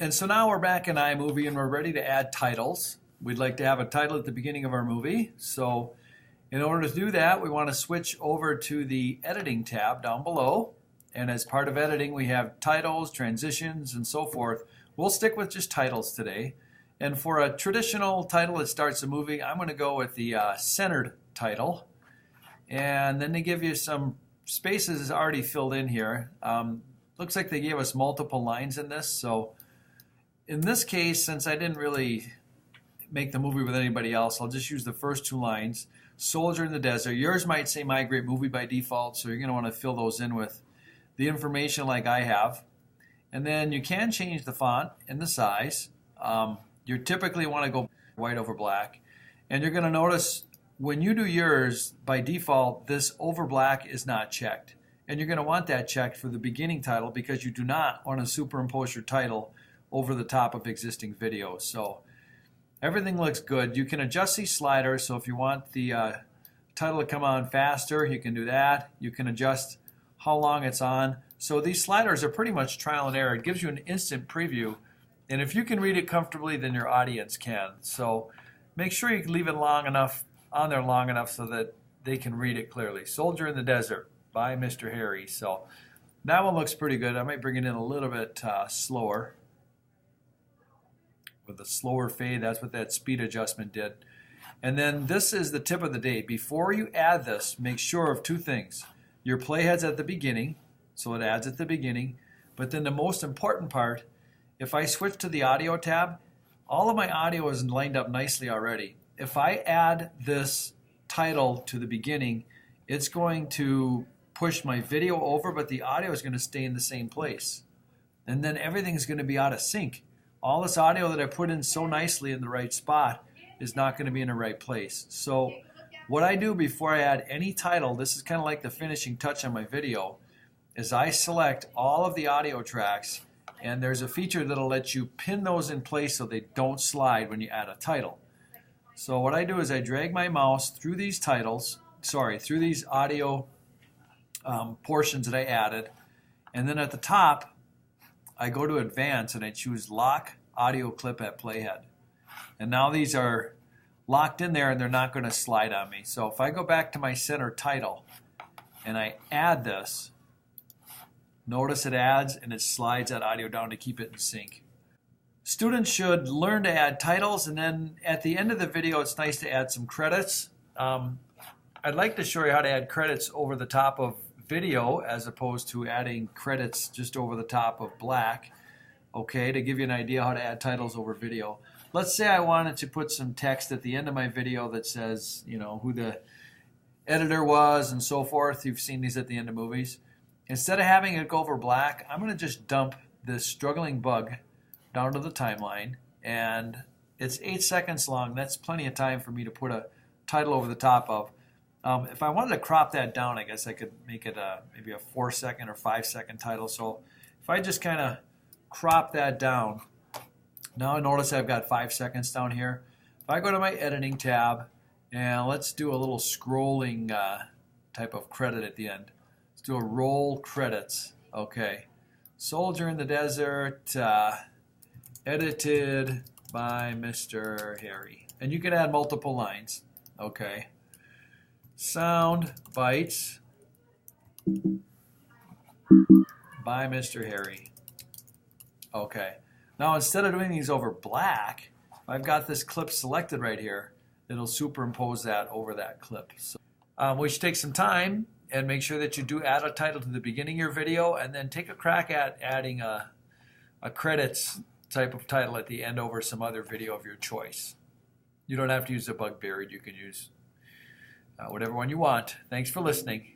And so now we're back in iMovie and we're ready to add titles. We'd like to have a title at the beginning of our movie. So in order to do that, we want to switch over to the editing tab down below. And as part of editing, we have titles, transitions, and so forth. We'll stick with just titles today. And for a traditional title that starts a movie, I'm going to go with the centered title. And then they give you some spaces already filled in here. Looks like they gave us multiple lines in this. So in this case, since I didn't really make the movie with anybody else, I'll just use the first two lines. Soldier in the desert. Yours might say My Great Movie by default, so you're going to want to fill those in with the information like I have. And then you can change the font and the size. You typically want to go white over black. And you're going to notice when you do yours, by default, this over black is not checked. And you're going to want that checked for the beginning title because you do not want to superimpose your title over the top of existing videos. So everything looks good. You can adjust these sliders. So if you want the title to come on faster, you can do that. You can adjust how long it's on. So these sliders are pretty much trial and error. It gives you an instant preview. And if you can read it comfortably, then your audience can. So make sure you leave it long enough on there long enough so that they can read it clearly. Soldier in the Desert by Mr. Harry. So that one looks pretty good. I might bring it in a little bit slower. With a slower fade, that's what that speed adjustment did. And then this is the tip of the day. Before you add this, make sure of two things. Your playhead's at the beginning, so it adds at the beginning. But then the most important part, if I switch to the audio tab, all of my audio is lined up nicely already. If I add this title to the beginning, it's going to push my video over, but the audio is going to stay in the same place. And then everything's going to be out of sync. All this audio that I put in so nicely in the right spot is not going to be in the right place. So what I do before I add any title, this is kind of like the finishing touch on my video, is I select all of the audio tracks, and there's a feature that'll let you pin those in place so they don't slide when you add a title. So what I do is I drag my mouse through these through these audio portions that I added, and then at the top, I go to Advanced and I choose Lock Audio Clip at Playhead. And now these are locked in there and they're not going to slide on me. So if I go back to my center title and I add this, notice it adds and it slides that audio down to keep it in sync. Students should learn to add titles, and then at the end of the video it's nice to add some credits. I'd like to show you how to add credits over the top of video as opposed to adding credits just over the top of black, okay, to give you an idea how to add titles over video. Let's say I wanted to put some text at the end of my video that says, you know, who the editor was and so forth. You've seen these at the end of movies. Instead of having it go over black, I'm going to just dump this struggling bug down to the timeline, and it's 8 seconds long. That's plenty of time for me to put a title over the top of. If I wanted to crop that down, I guess I could make it maybe a 4-second or 5-second title. So if I just kind of crop that down, now notice I've got 5 seconds down here. If I go to my editing tab, and let's do a little scrolling type of credit at the end. Let's do a roll credits. Okay. Soldier in the Desert, edited by Mr. Harry. And you can add multiple lines. Okay. Sound bites by Mr. Harry. Okay. Now instead of doing these over black, I've got this clip selected right here. It'll superimpose that over that clip. So, we should take some time and make sure that you do add a title to the beginning of your video, and then take a crack at adding a credits type of title at the end over some other video of your choice. You don't have to use the bug buried. You can use whatever one you want. Thanks for listening.